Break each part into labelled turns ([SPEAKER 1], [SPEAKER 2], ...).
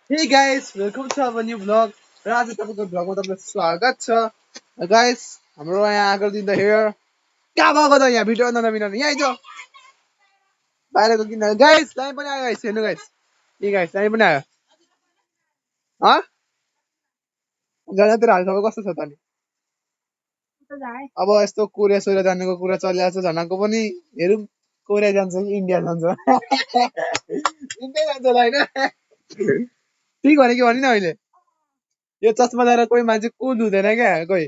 [SPEAKER 1] Hey guys, welcome to our new vlog. र आज तपाईँको भ्लगमा तपाईँलाई स्वागत छ गाइस। हाम्रो यहाँ आएको दिन त हेयर कहाँ गएको त यहाँ भिडियो बनाउन बिना यहाँ आइज बाहिरको किन गाइस टाइम पनि आयो गाइस हेर्नु गाइस ए गाइस टाइम पनि आयो ह जनातिर हालखबर कस्तो छ त अनि अब यस्तो कोरिया सोरिया जानेको कुरा चलिरहेको छ झनाको पनि हेरौँ कोरिया जान्छ कि इन्डिया जान्छ इन्डिया जान्छ होला होइन ठिक भने के भनि न अहिले यो चस्मा लगाएर कोही मान्छे कुद हुँदैन क्या कोही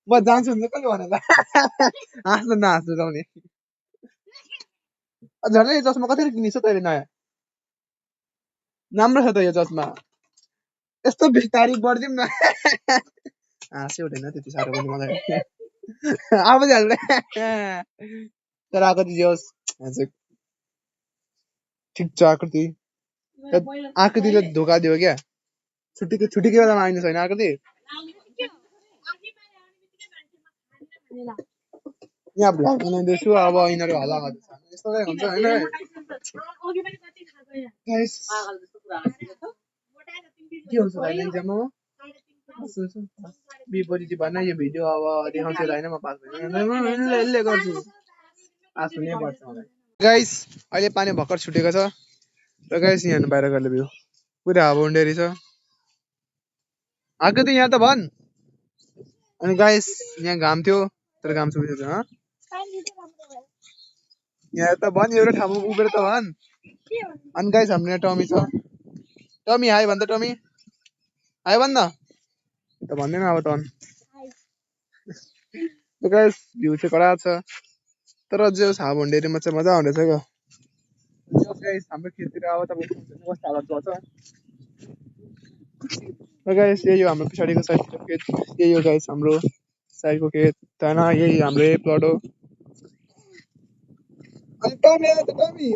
[SPEAKER 1] म जान्छु भने कसले भने त हाँस्नु नहाँस्नु जाउने झन् यो चस्मा कतिले किनिस् तैँले नयाँ राम्रो छ त यो चस्मा यस्तो तारिफ गरिदिउँ न हाँसै हुँदैन त्यति साह्रो पनि मलाई आफै हाल्दै तर आकृति जे होस् ठिक छ आकृति आकृतिले धोका दियो क्या छुट्टीको बेलामा आइनु छैन आकृति यहाँ भ्लग बनाउँदैछु अब यिनीहरू हल्ला गर्दैछ यस्तो चाहिँ हुन्छ होइन Guys, के हुन्छ होइन इक्जाममा विपरीत भएन यो भिडियो अब देखाउँछु होइन म पास यसले गर्छु पास हुनै पर्छ मलाई गाइस अहिले पानी भर्खर छुटेको छ र गाइस यहाँ बाहिर गएर भ्यू पुरै हावा उन्डेरी छ आएको त यहाँ त भन् अनि गाइस यहाँ घाम थियो तर घाम सुकिसक्यो यहाँ त भन् एउटा ठाउँमा उभिएर त भन् अनि गाइस हाम्रो यहाँ टमी छ टमी हाई भन् त टमी हाई भन् न त भन्दैन अब त गाइस भ्यू चाहिँ कडा छ तर जे होस् हावा उन्डेरीमा चाहिँ मजा आउँदैछ क्या गाइस हाम्रो खेततिर अब तपाईँ कस्तो हालत गर्छ गाइस यही हो हाम्रो पछाडिको साइडको खेत यही हो गाइस हाम्रो साइडको खेत होइन यही हाम्रो यही प्लट हो अनि टमी आयो त टमी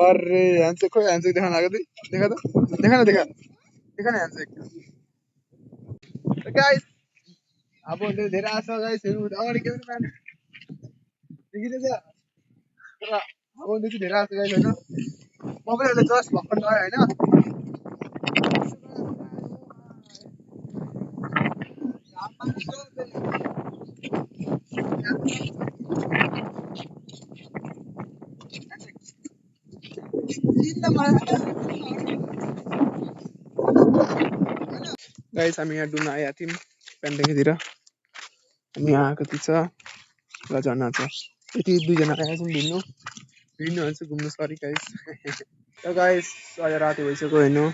[SPEAKER 1] अरे ह्यान्डसेक खोइ ह्यान्डसेक देखाउन आएको थिएँ देखा त देखा न देखा देखा न ह्यान्डसेक गाइस अब धेरै आशा गाइस हेर्नु अगाडि के पनि पाएन देखिँदैछ तर अब चाहिँ धेरै आशा गाइस होइन म पनि अहिले जस्ट भर्खर लगाएँ होइन गाइस हामी यहाँ डुल्न आएका थियौँ पेन्डेङतिर अनि यहाँ आएको छ र झर्ना छ यति दुईजना आएका छौँ घुम्नु भन्छ घुम्नु सरी गाइस र गाइस अहिले राति भइसक्यो हेर्नु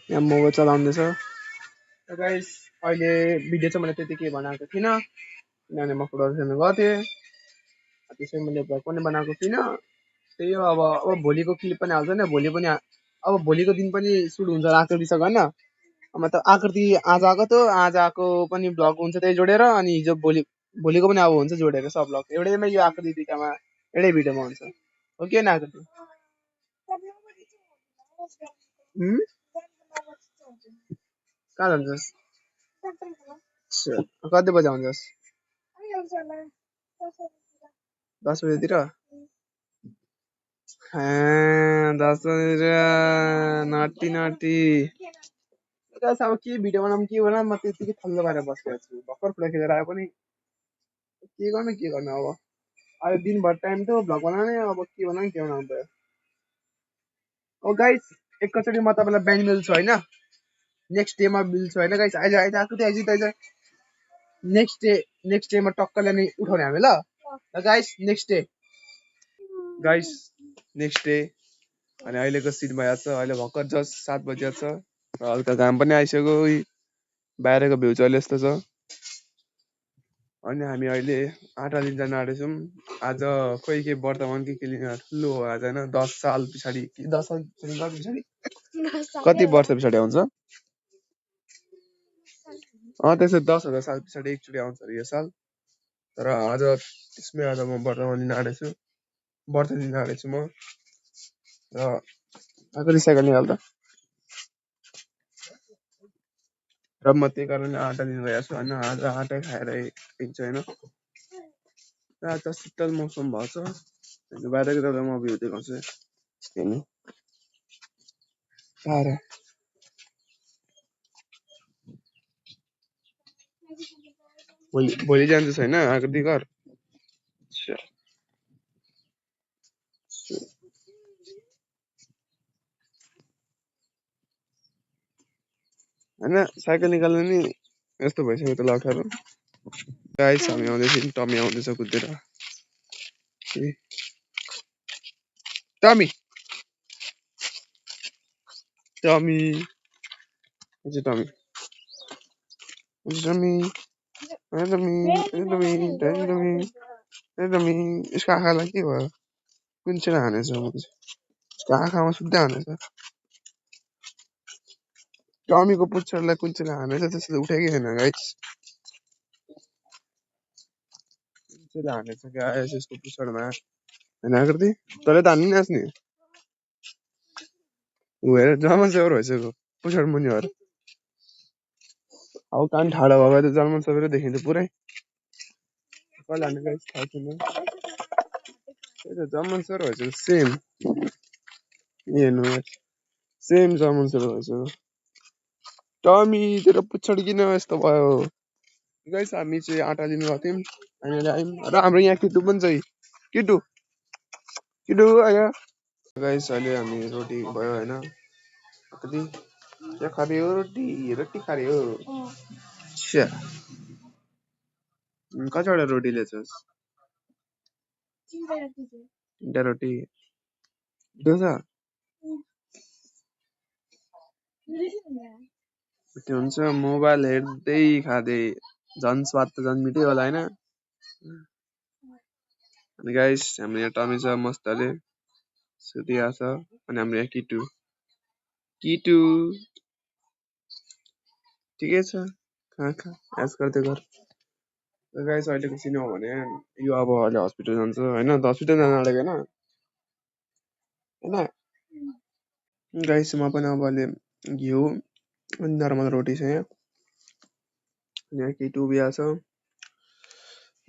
[SPEAKER 1] यहाँ मोबाइल चलाउँदैछ र गाइस अहिले भिडियो चाहिँ मैले त्यति केही बनाएको थिइनँ किनभने म फुटबल खेल्नु गएको थिएँ त्यसै मैले भ्लग पनि बनाएको थिइनँ त्यही हो अब भोलिको क्लिप पनि हाल्छ नि भोलि पनि अब भोलिको दिन पनि सुट हुन्छ आकृतिसँग होइन मतलब आकृति आज आएको थियो आज आएको पनि भ्लग हुन्छ त्यही जोडेर अनि हिजो भोलिको पनि अब हुन्छ जोडेर सब भ्लग एउटैमा यो आकृति दुईटामा एउटै भिडियोमा हुन्छ हो कि होइन आकृति कहाँ जान्छस् कति बजी आउँछस् 10 बजेतिर 10 बजेतिर नटी नटी अब के भिडियो बनाऊँ के बनाऊँ म त्यतिकै थल्लो भएर बसेको छु भर्खर फुटबल खेलेर आए पनि के गर्नु अब अहिले दिनभर टाइम थियो भ्लग बनाउने अब के बनाउनु पऱ्यो अब गाइस एकैचोटि म तपाईँलाई बिहान मिल्छु होइन नेक्स्ट डेमा मिल्छु होइन गाइस अहिले अहिले आइज नेक्स्ट डेमा टक्कले नै उठाउने हामी ल गाइस नेक्स्ट डे अनि अहिलेको सिन भइहाल्छ अहिले भर्खर जस्ट 7 बजेको छ र हल्का घाम पनि आइसक्यो बाहिरको भ्यू चाहिँ अहिले यस्तो छ अनि हामी अहिले आटा लिन जान आँटेछौँ आज खोइ के वर्तमान के लिन ठुलो हो आज होइन 10 साल पछाडि 10 साल पछाडि कति वर्ष पछाडि आउँछ त्यसो 10,000 साल पछाडि एकचोटि आउँछ अरे यो साल तर आज त्यसमै आज म वर्तमान लिन आँटेछु व्रत लिन आँटेछु म र आएको रिसाइकल निकाल्दा र म त्यही कारणले आँटा लिनु गएको छु होइन आज आँटै खाएर हिँड्छु होइन आज त शीतल मौसम भएको छ बाहिरको तपाईँलाई म भ्यू देखाउँछु हेर्नु तारा भोलि जान्छ छैन आकृति घर होइन साइकल निकाल्नु नि यस्तो भइसक्यो त लठाहरू गाइस हामी आउँदैछौँ टमी आउँदैछ कुदेर Tommy Tommy Tommy Tommy Tommy यसको आँखालाई के भयो कुन चाहिँ हानेछ यसको आँखामा सुत्दै हानेछ टमीको पुच्छरलाई कुन चाहिँ हानेछ त्यसले उठेकै छैन गाइस कुन हानेछ गाइस यसको पुच्छरमा होइन आकृति तँले त हान्नु नि आस्ने हेर जर्मन सेभर भइसक्यो पुच्छर मुनि भएर अब कान ठाडो भएको त जर्मन सेभरै देखिन्छ पुरै कहिले हान्ने गाइस थाहा छैन त्यही त जर्मन सेभर भइसक्यो सेम हेर्नु सेम जर्मन सेभर भइसक्यो टमी तेरो पुच्छर किन यस्तो भयो गाइस हामी चाहिँ आँटा लिनु गएको थियौँ हामीले आयौँ र हाम्रो यहाँ किटु पनि छ किटु किटु आयो गाइस अहिले हामी रोटी भयो होइन कति के खायो रोटी रोटी खायो कतिवटा रोटी ल्याउँछस् तिनवटा रोटी डोसा त्यो हुन्छ मोबाइल हेर्दै खाँदै झन् स्वाद त झन् मिठै होला होइन अनि गाइस हाम्रो यहाँ टमी छ मस्तले सुतिरहेको छ अनि हाम्रो यहाँ किटु किटु ठिकै छ कहाँ एज गर्दै गर गाइस अहिलेको सिन हो भने यो अब अहिले हस्पिटल जान्छ होइन त हस्पिटल जान आँटेको होइन गाइस म पनि अब अहिले घिउ अनि नर्मल रोटी छ यहाँ किटु बिहा छ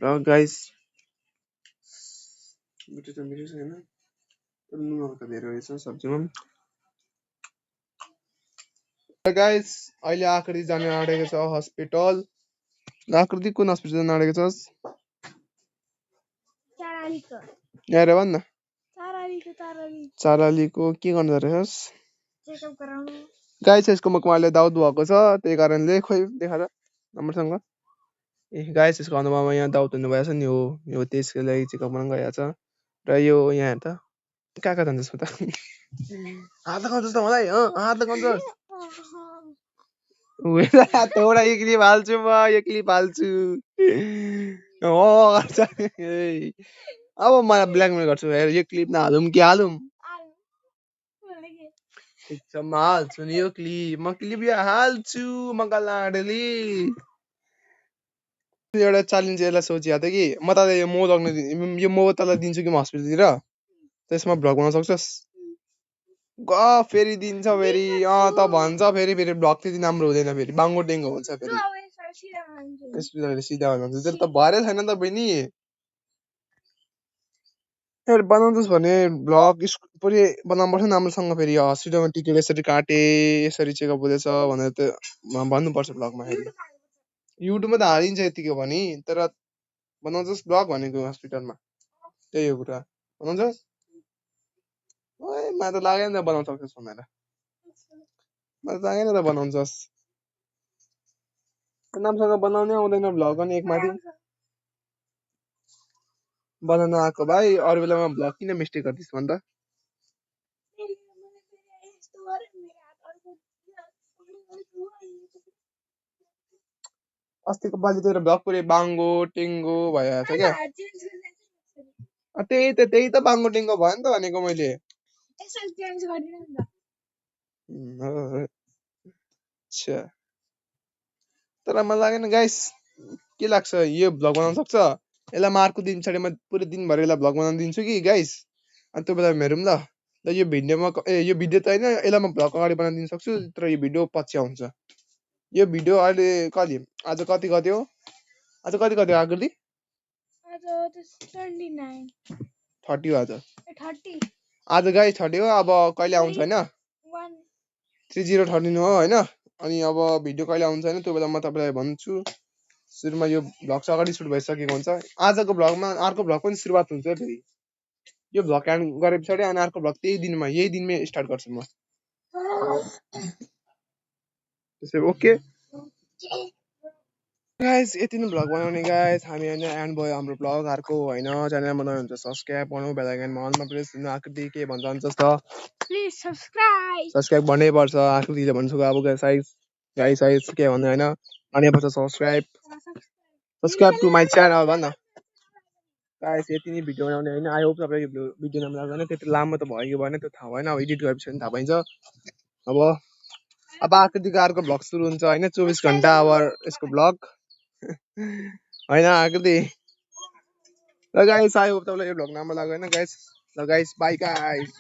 [SPEAKER 1] र गाइस मिठो छ होइन नुन हल्का धेरै रहेछ सब्जीमा गाइस अहिले आकृति जान आँटेको छ हस्पिटल आकृति कुन हस्पिटल जान आँटेको छस् यहाँ भन् न चारालीको के गर्नु रहेछस् गाइस यसको मुखमा अहिले दाउद भएको छ त्यही कारणले खोइ देखा त राम्रोसँग ए गाइस यसको अनुहारमा यहाँ दाउद हुनुभएको छ नि हो यो त्यसको लागि चेकअप गर्न गइरहेको छ र यो यहाँ हेर त कहाँ कहाँ जान्छस् त हात लगाउँछस् त मलाई हात लगाउँछस् एउटा यो क्लिप हाल्छु म यो क्लिप हाल्छु अब मलाई ब्ल्याकमेल गर्छु यो क्लिप नहालौँ कि हालौँ ठिक छ म हाल्छु नि यो क्लिप म क्लिप यो हाल्छु म गलाडली एउटा च्यालेन्ज यसलाई सोचिएको थियो कि म तँलाई यो मो लग्न यो मो तँलाई दिन्छु कि म हस्पिटलतिर त्यसमा भ्लग बनाउन सक्छस् फेरि दिन्छ फेरि त भन्छ फेरि फेरि भ्लग त्यति राम्रो हुँदैन फेरि बाङ्गो टेङ्गो हुन्छ फेरि सिधा हुन्छ त्यो त भएरै छैन नि त बहिनी बनाउँछस् भने भ्लग पुरै बनाउनुपर्छ नि राम्रोसँग फेरि हस्पिटलमा टिकट यसरी काटे यसरी चेकअप हुँदैछ भनेर त भन्नुपर्छ भ्लगमा फेरि युट्युबमा त हालिन्छ यतिको भने तर बनाउँछस् भ्लग भनेको हस्पिटलमा त्यही हो कुरा बनाउँछस् मलाई त लागेन त बनाउन सक्छस् भनेर मलाई त लागेन त बनाउँछस् राम्रोसँग बनाउनै आउँदैन भ्लग पनि एकमाथि बनाउन आएको भाइ अरू बेलामा भ्लग किन मिस्टेक गर्दैछ भन् त अस्तिको पालि तेरो भ्लग पुरै बाङ्गो टेङ्गो भइरहेको छ क्या त्यही त बाङ्गो टेङ्गो भयो नि त भनेको मैले अच्छा तर मलाई लागेन गाइस के लाग्छ यो भ्लग बनाउन सक्छ यसलाई म अर्को दिन पछाडि म पुरै दिनभरि यसलाई भ्लग बनाउन दिन्छु कि गाइस अनि त्यो बेला हेरौँ ल यो भिडियोमा यो भिडियो त होइन यसलाई म भ्लग अगाडि बनाउन दिन सक्छु तर यो भिडियो पछि आउँछ यो भिडियो अहिले कति आज कति गते हो आज कति गते आकृति 30 हो आज गाइस 30 हो अब कहिले आउँछ हैन 3030 हो हैन अनि अब भिडियो कहिले आउँछ हैन त्यो बेला म तपाईलाई भन्छु सुरुमा यो भ्लग चाहिँ अगाडि सुरु भइसकेको हुन्छ आजको भ्लगमा अर्को भ्लग पनि सुरुवात हुन्छ फेरि यो भ्लग एन्ड गरे पछाडी अनि अर्को भ्लग यही दिनमै स्टार्ट गर्छु म त्यसै ओके गाइस यति नै भ्लग बनाउने गाइस हामी हैन एन्ड भयो हाम्रो भ्लग अर्को हैन च्यानलमा नयाँ हुन्छ सब्स्क्राइब गर्नु बेल आइकन अनमा प्रेस गर्नु आकृति के भन्छ जस्तो प्लिज सब्स्क्राइब भन्नै पर्छ आकृतिले भन्छु अब गाइस के भन्नु हैन अनि पर्छ सब्स्क्राइब टु माइ च्यानल भन्न गाइस यति नै भिडियो बनाउने हैन आई होप तपाईको भिडियो राम्रो लाग्दैन त्यति लामो त भयो कि भएन त्यो थाहा भएन अब एडिट गरेपछि पनि थाहा पाइन्छ अब आकृतिको अर्को भ्लग सुरु हुन्छ हैन 24 घण्टा अब यसको भ्लग हैन आकृति ल गाइस आई होप तपाईलाई यो भ्लग राम्रो लाग्यो हैन गाइस ल गाइस बाइ गाइस